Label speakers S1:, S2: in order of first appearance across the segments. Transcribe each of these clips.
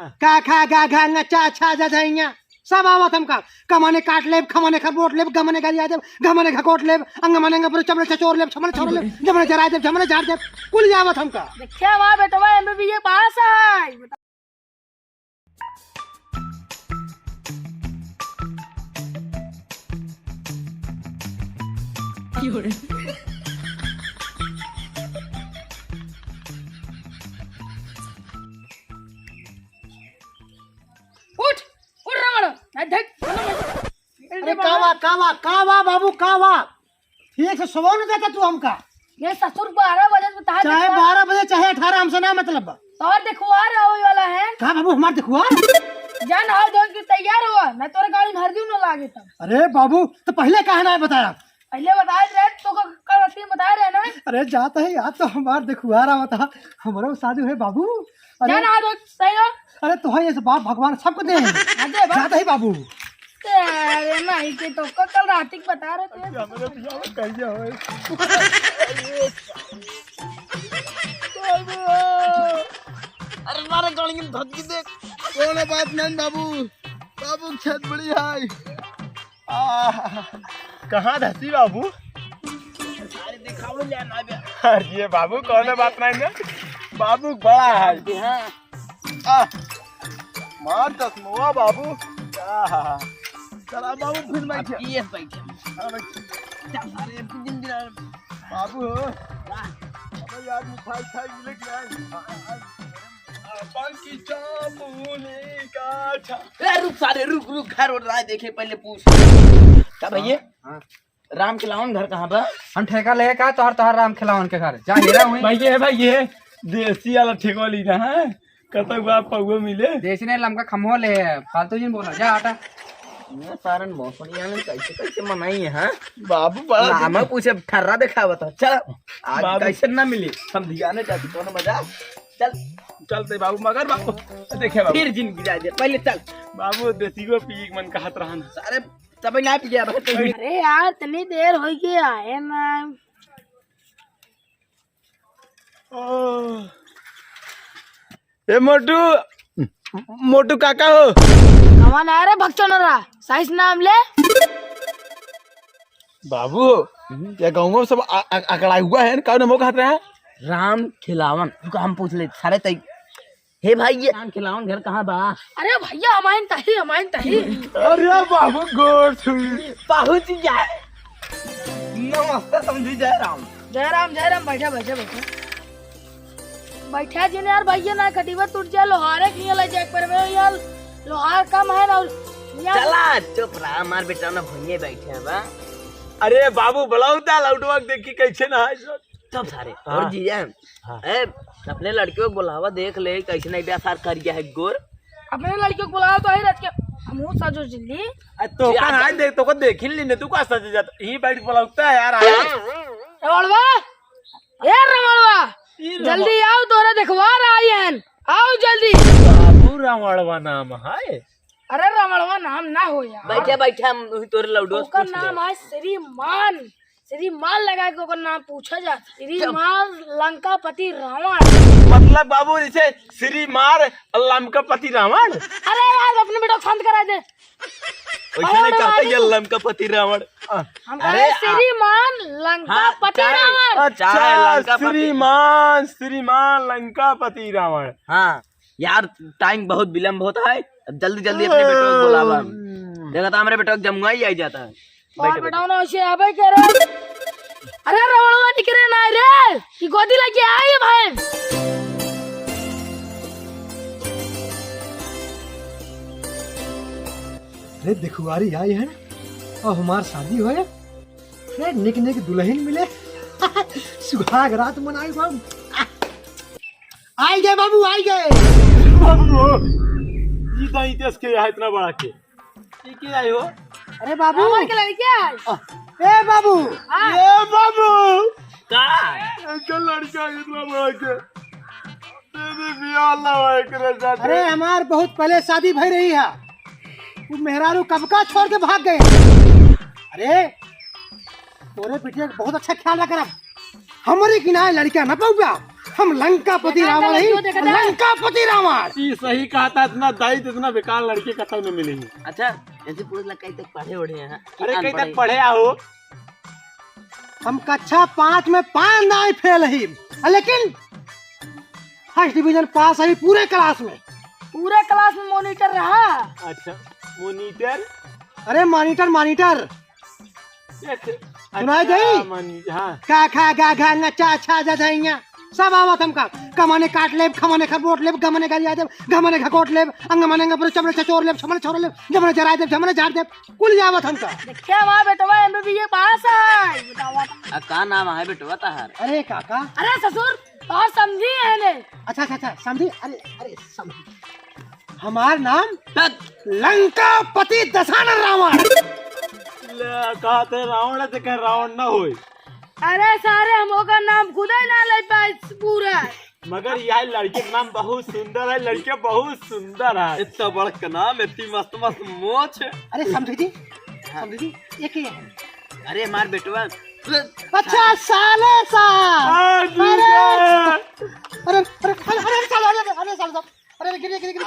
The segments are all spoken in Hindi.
S1: का खा गा घा चा छा जा जाइया सब आवत हमका कमाने काट लेब खमाने खबोट लेब गमने का याद गमने खकोट लेब अंगमने पर चमड़े चचोर लेब छमने छोड़ लेब जमने जरा देब जमने झाड़ देब कुल आवत हमका
S2: देखिए हमारा बेटवा एमबीबीए पास है। उठ उठ रमण
S1: अरे कावा कावा कावा बाबू कावा ठीक से सोवा न देता तू हमका
S2: ये ससुर 12 बजे बता
S1: चाहे 12 बजे चाहे 18 हमसे ना मतलब
S2: और देखुआ रहो वाला है
S1: का बाबू हमार देखुआ
S2: जान हाल धो के तैयार हुआ मैं तोरे गाड़ी में हर दिन न लागे तब।
S1: अरे बाबू तो पहले कहा ना बताया
S2: पहले बताए रहे तो कल रात में बताए रहे ना।
S1: अरे जाता है याद तो हमार देखुआ रहा था हमारा शादी है बाबू अरे
S2: जान हाल धो सही हो।
S1: अरे तो है ये बाप भगवान सबको दे जाता है बाबू
S2: अरे नहीं के तो कल रात की बता रहे थे
S1: हमारे बियाह में कैसे होए
S3: अरे मारे गाड़ी की धमकी देख कोनो बात नहीं बाबू बाबू खेत बड़ी है
S4: कहाँ धसी बाबू?
S3: अरे दिखाओ ले ना बे
S4: अरे बाबू कौन बात नहीं ना बाबू बड़ा है मार चश्मा बाबू
S3: चला बाबू फिर बैठे ये बैठे अरे दिन दिन
S4: बाबू अबे यार मिठाई खाई मिले कि नहीं बाकी चामुनी का छा
S3: रुक सारे रुक घर और राय देखे पहले पूछ क्या भैया राम खिलावन घर कहाँ बा?
S5: हम ठेका ले का तोहर राम खिलावन के घर जा हेरा हुई
S4: भाई ये देसी वाला ठेका ली ना है कतक बाप पगो मिले
S5: देसी ने लमका खमो ले फालतू जी बोला जा आटा
S3: ये सारन मौसनिया ने कैसे कैसे मनाई है हां
S4: बाबू बड़ा
S3: हमें पूछे ठर्रा दिखा बता चल आज कैसे ना मिली हम धियाने जाते कौन मजा चल
S4: चलते बाबू मगर बाबू देखे बाबू
S3: फिर जिंदगी जाए दे पहले चल
S4: बाबू देसी को पी मन का हाथ रहन
S3: सारे सब ना पिया भाई
S2: अरे यार इतनी देर हो गई आए ना
S4: ए मोटू काका हो
S2: कमान आ रहे भक्चो नरा साइस नाम ले
S4: बाबू ये गाँव में सब अकड़ा हुआ है कौन नमो कहते हैं
S3: राम खिलावन तुका हम पूछ ले सारे तई हे भाई ये राम खिलावन घर कहाँ बा?
S2: अरे भैया हमाइन तही
S4: अरे बाबू गोर छुई
S3: पहुंच जाए नमस्ते समझी जय राम
S2: बैठा बैठा जी ने यार भैया ना कटिवा टूट जाए लोहारे की ले जाए पर में यार लोहार कम है ना
S3: चला चुप रहा हमार बेटा ना भैया बैठे हैं बा
S4: अरे बाबू बलाउता लाउडवा देखी कैसे ना है
S3: सब सारे और जीजा ए अपने लड़कियों को बुलावा देख ले कैसे नहीं ब्याह सार कर गया है गोर
S2: अपने लड़कियों को बुलाया तो ही रख के मुंह साजो जल्दी
S4: तो का हाय देख तो को देख ही लेने तू का सज जाता ही बैठ बलाउता है यार
S2: रमणवा जल्दी आओ तोरा देखवा रहा है आओ जल्दी
S4: बाबू रावणवा नाम है
S2: अरे रमणवा नाम ना हो यार
S3: बैठे बैठे हम तोरे लौडो
S2: ओकर नाम है श्रीमान लगा के ओकर नाम पूछा जाता श्रीमान लंकापति रावण
S4: मतलब बाबू जैसे श्रीमान लंकापति रावण
S2: अरे यार अपने बेटा शांत करा दे
S4: वैसे नहीं कहते ये लंकापति रावण
S2: हम कहे श्रीमान लंकापति रावण
S4: अच्छा श्रीमान लंकापति रावण
S3: हाँ यार टाइम बहुत विलम्ब होता है जल्दी जल्दी अपने बेटों को बुलावा देखा था हमारे बेटों को जमुआ ही आई जाता है
S2: और बेटा ना उसे आबे करे अरे रवणवा निकरे ना रे कि गोदी लगे आई भाई
S1: अरे देखुआरी आई है और हमार शादी हो अरे निक निक दुल्हन मिले सुहाग रात मनाई बाबू आई गए बाबू आई गए
S4: बाबू ये दाई तेज के है इतना बड़ा के ये क्या आई हो
S1: अरे बाबू
S2: हमारे के लड़के है
S1: ए बाबू
S4: ये बाबू
S3: का
S4: एक लड़का इतना बड़ा के दीदी बियाह लवाए करे जाते
S1: अरे हमार बहुत पहले शादी भई रही है वो मेहरारू कब का छोड़ के भाग गए अरे तोरे बेटे का बहुत अच्छा ख्याल रख रहा हमारे किनारे लड़का न पौगा हम लंकापति रावण ही, लंकापति रावण।
S4: ये सही कहा था, इतना दाई तो इतना बेकार लड़के कतई न मिलेंगे।
S3: अच्छा ऐसे पूछ लग कहीं तक पढ़े उड़े हैं?
S4: अरे कहीं तक पढ़े आओ?
S1: हम कक्षा 5 में 5 नाई फेल ही, लेकिन फर्स्ट डिवीजन पास है पूरे क्लास में।
S2: पूरे क्लास में मॉनिटर रहा।
S4: अच्छा मॉनिटर,
S1: अरे मॉनिटर मॉनिटर सुनाई दई?
S4: हाँ
S1: का खा गा घा न चा छा जा जाइया सब आवत हमका। कमाने काट लेब, खमाने खबोट लेब, गमने गरिया देब, गमने घकोट लेब, अंग मने पर चमड़े चचोर लेब, छमने छोड़ लेब, जमने जरा देब, जमने झाड़ देब, कुल जावत हमका।
S2: देखिए हमारा बेटवा एमबीबीए पास है। बतावा
S3: का नाम है बेटवा ताहार?
S1: अरे काका,
S2: अरे ससुर और समझी है ने।
S1: अच्छा अच्छा अच्छा समझी। अरे अरे समझी, हमार नाम लंकापति दशानन रावण।
S4: कहा थे रावण से कह रावण ना होए,
S2: अरे सारे हम का नाम खुद ही ना ले पाए पूरा।
S4: मगर यह लड़के का नाम बहुत सुंदर है, लड़के बहुत सुंदर है।
S3: इतना बड़ा का नाम, इतनी मस्त मस्त मोछ।
S1: अरे समझी जी, समझी जी, एक ही है।
S3: अरे हमार बेटवा
S1: अच्छा साले साहब, अरे अरे अरे अरे साले, अरे गिर गिर गिर,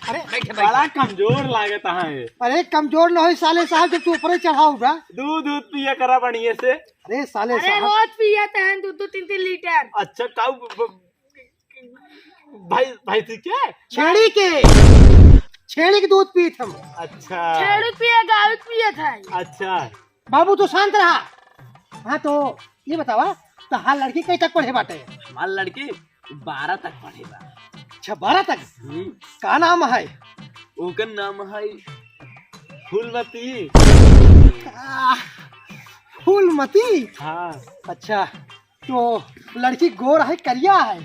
S4: अरे बड़ा कमजोर लागत है।
S1: अरे कमजोर न हो साले साहब, जब तू ऊपर चढ़ाऊ बा।
S4: दूध दूध पिया करा बढ़िया से।
S1: अरे साले
S2: अरे
S1: साहब,
S2: रोज पिए हैं 2-3 लीटर।
S4: अच्छा काऊ भाई भाई थी क्या?
S1: छेड़ी के दूध पीत हम।
S4: अच्छा
S2: छेड़ी पिए, गाय पिए थे।
S4: अच्छा
S1: बाबू तू शांत रहा। हाँ तो ये बतावा, तो हाँ लड़की कई तक पढ़े बाटे?
S3: हमार लड़की 12 तक पढ़ेगा।
S1: अच्छा 12 तक। का नाम है?
S3: ओकर नाम है
S4: फूलमती।
S1: फूलमती।
S4: हाँ
S1: अच्छा तो लड़की गोर है करिया है?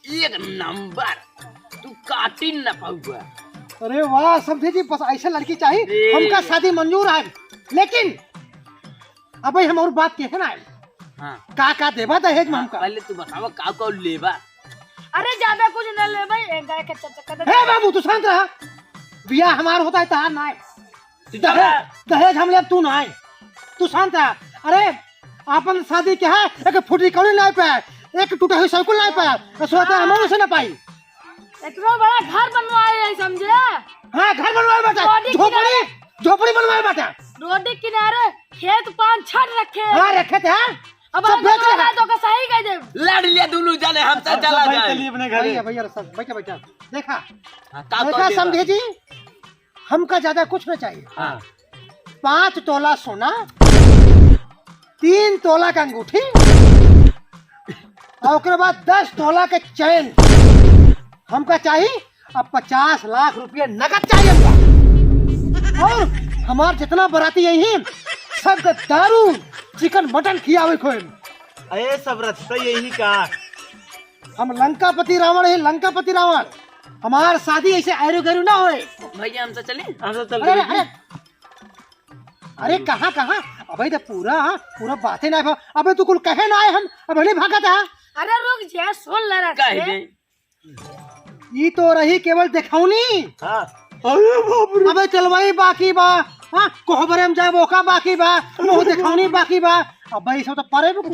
S3: एक नंबर, तू काटी न पाऊगा।
S1: अरे वाह समझे जी, बस ऐसा लड़की चाहिए हमका। शादी मंजूर है, लेकिन अब हम और बात कहे ना,
S3: हाँ
S1: का देवा दहेज में हमका?
S3: पहले तू बतावा का लेबा।
S2: अरे ज्यादा कुछ न ले भाई, एक गाय के चक्कर।
S1: हे बाबू तू शांत रहा। बियाह हमार होता है तहार ना है, दहेज हम ले तू ना है, तू शांत रहा। अरे आपन शादी क्या है, एक फुटी कौड़ी नहीं पाया, एक टूटा हुई साइकिल नहीं पाया, सोचा हम उसे ना पाई।
S2: इतना बड़ा घर बनवाए है समझे?
S1: हाँ घर बनवाए बेटा, झोपड़ी बनवाए बेटा।
S2: रोड के किनारे खेत 5-6 रखे हैं।
S1: हाँ रखे थे। हाँ
S2: अब
S1: सब बेच रहे हैं।
S2: तो का सही कह दे।
S3: लड़ लिया दोनों जाने, हम सब चला जाए।
S4: चलिए अपने घर।
S1: भैया भैया सब बैठा बैठा देखा
S3: हाँ, का
S1: देखा
S3: देबा?
S1: समझे जी, हमका ज्यादा कुछ न चाहिए।
S3: हाँ
S1: 5 तोला सोना, 3 तोला का अंगूठी, और उसके बाद 10 तोला के चैन हमका चाहिए। अब 50 लाख रुपये नकद चाहिए हमका। और हमार जितना बराती यही सबका दारू चिकन मटन खियावे खोए।
S4: अरे सब रास्ता यही का।
S1: हम लंकापति रावण है, लंकापति रावण। हमार शादी ऐसे ऐरो गैरो ना होए।
S3: भैया हमसे चले।
S4: हम सब चल
S1: अरे अरे अरे कहाँ कहाँ, अबे तो पूरा बातें ना भा। अबे तू कुल कहे ना आए, हम अब नहीं भागा था।
S2: अरे रुक जा, सुन ले रहा
S3: कह दे।
S1: ये तो रही केवल दिखाऊनी।
S4: हाँ अरे बाप रे।
S1: अबे चलवाई बाकी बा, हाँ कोहबरे में जाए बोका बाकी बा, मुंह दिखाऊनी बाकी बा। अबे ये सब तो परे बुकु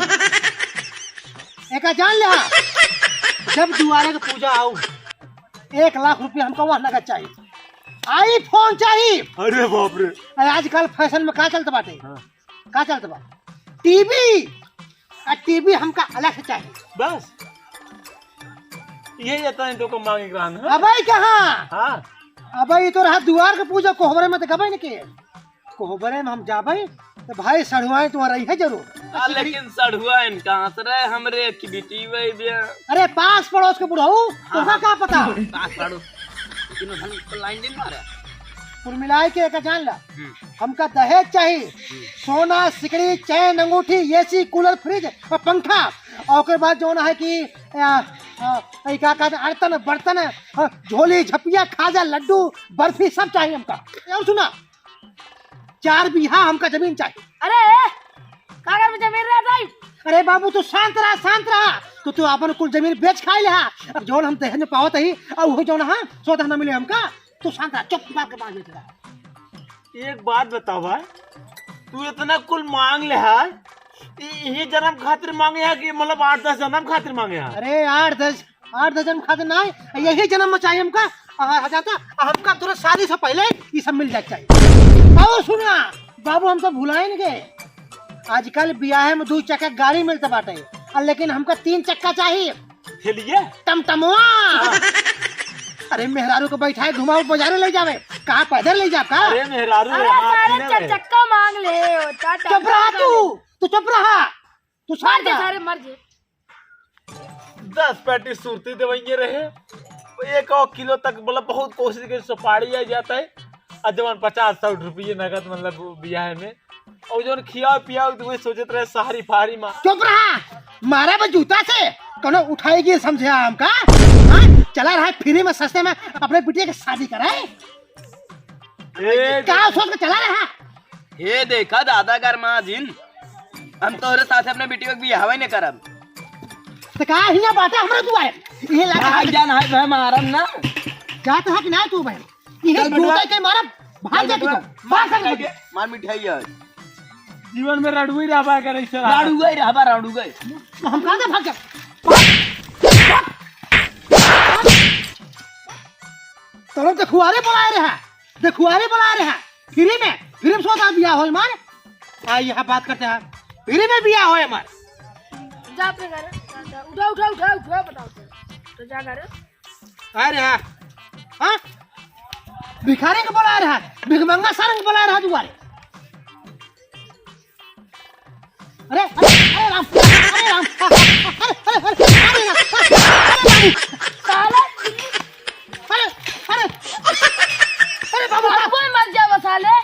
S1: एक जान ले। जब दुआरे की पूजा आऊ 1 लाख रुपया हमको वह नगद चाहिए। आईफोन चाहिए।
S4: अरे बाप रे।
S1: आजकल फैशन में का चलता बाटे?
S4: हाँ।
S1: का चलता बा? टीवी। टीवी हमका अलग से चाहिए।
S4: बस ये जाता है तो को मांगे ग्रान।
S1: अबे कहाँ?
S4: हाँ
S1: अबे ये तो रहा दुआर के पूजा, कोहबरे में तो गबे न के। कोहबरे में हम जाबे तो भाई सड़ुआए तो रही है जरूर।
S3: लेकिन सड़ुआ इन कहाँ से रहे, हमरे की बेटी वही बिया।
S1: अरे पास पड़ोस के बुढ़ऊ तोहरा का पता?
S3: पास पड़ो तीनों धन को लाइन दिन मारे।
S1: कुल मिलाए के एक जान ला, हमका दहेज चाहिए। सोना, सिकड़ी, चैन, अंगूठी, एसी, कूलर, फ्रिज और पंखा। और उसके बाद जो है कि क्या कहते हैं, अर्तन बर्तन, झोली, झपिया, खाजा, लड्डू, बर्फी सब चाहिए हमका। और सुना, 4 बीघा हमका जमीन चाहिए।
S2: अरे कागज में जमीन रह जाए।
S1: अरे बाबू तू शांत रहा, शांत रहा। तो अपन कुल जमीन बेच खाई ले। अब जो हम दहेज में पावत ही, और वो जो ना सोता न मिले हमका। तू शांत रहा, चुप बात के बाद बेच रहा।
S4: एक बात बताओ भाई, तू इतना कुल मांग ले है, ये जन्म खातिर मांगे हैं कि मतलब 8-10 जन्म खातिर मांगे हैं?
S1: अरे 8-10 जन्म खातिर ना है, यही जन्म में चाहिए हमका। जाता हमका तुरंत शादी से पहले ये सब मिल जाए चाहिए। और सुना बाबू, हम तो भुलाए नहीं गए। आजकल ब्याह में 2 चक्का गाड़ी मिलता बाटे, और लेकिन हमका 3 चक्का चाहिए।
S4: लिए
S1: टमटमुआ। अरे मेहरारू को बैठाए घुमाओ बाजारे ले जावे, कहाँ पैदल ले जा का?
S4: अरे मेहरारू
S2: अरे
S4: यहाँ
S2: सारे
S4: पीने में।
S2: चक्का मांग ले
S1: चुप रहा तू चुप रहा, तू
S2: मार
S1: साथ
S2: दे
S1: जा।
S2: सारे मर जे
S4: 10 पैटी सुरती दवाइये रहे, 1 किलो तक मतलब बहुत कोशिश की सुपारी आ जाता है। और जवन 50-100 रुपये नगद मतलब ब्याह में, और जो खिया पिया तो वही सोचते रहे सहारी फारी माँ।
S1: चुप रहा, मारा बस जूता से कौनो उठाएगी समझे हमका? हाँ? चला रहा है फ्री में सस्ते में अपने बिटिया की शादी कराए, क्या सोच के चला रहा?
S3: ये देखा दादा कर माँ जिन, हम तो साथ अपने बेटी को भी हवा नहीं करब।
S1: तो कहा हिया बाटा हमरा तू आए, ये लगा
S3: भाग जान है भाई मारम ना।
S1: जात है कि ना तू बहन, ये जूता के मारा भाग जा तू, भाग जा।
S3: मार मिठाई है
S4: जीवन में रड़ुई रहा करे इस तरह।
S3: राडू गए रहबा राडू गए।
S1: हम कहाँ से भाग जा? तो देखुआरे बुलाए रहा, देखुआरे बुलाए रहा फ्री में सोचा बिया हो मार। आ यहाँ बात करते हैं, फ्री में बिया हो हमार।
S2: जा अपने घर उठा बताओ तो जा कर
S1: आ रहा हाँ, भिखारी को बुला रहा, भिखमंगा सारंग बुला रहा तुम्हारे। अरे अरे राम, अरे राम,
S2: साला
S1: अरे बाबू,
S2: कोई मर जा मसाले।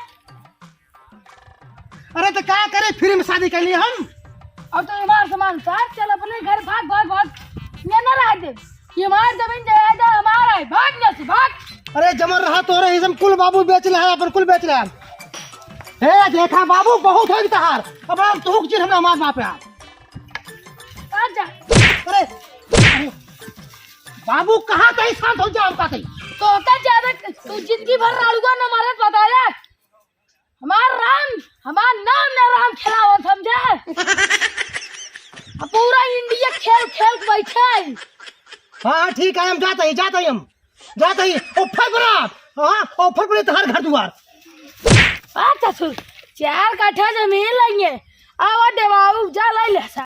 S1: अरे तो क्या करे, फ्री में शादी कर लिए हम।
S2: अब तो हमारा सामान साथ चल अपने घर भाग ये ना रह दे, ये हमारी जमीन जायदाद हमारा है, भाग ना से भाग।
S1: अरे जमर रहा तो रहे हम कुल बाबू बेच रहे हैं, अपन कुल बेच रहे हैं। हे देखा बाबू, बहुत हो तहार, अब हम तो हुक चीज हमरा मार बाप है।
S2: जा
S1: अरे बाबू कहाँ कहीं शांत हो जाओ का कहीं।
S2: तो होता ज्यादा तू जिंदगी भर राड़ूगा ना मारे बता ले, हमार नाम ना राम खिलाओ समझे। अब पूरा इंडिया खेल खेल के बैठे।
S1: हाँ ठीक है, हम जाते ही हम जाते ही ऑफर बना। हाँ ऑफर बने तहार घर द्वार।
S2: अच्छा सुन, 4 कट्ठा जमीन लेंगे, आवा देवाऊ जा ले ले।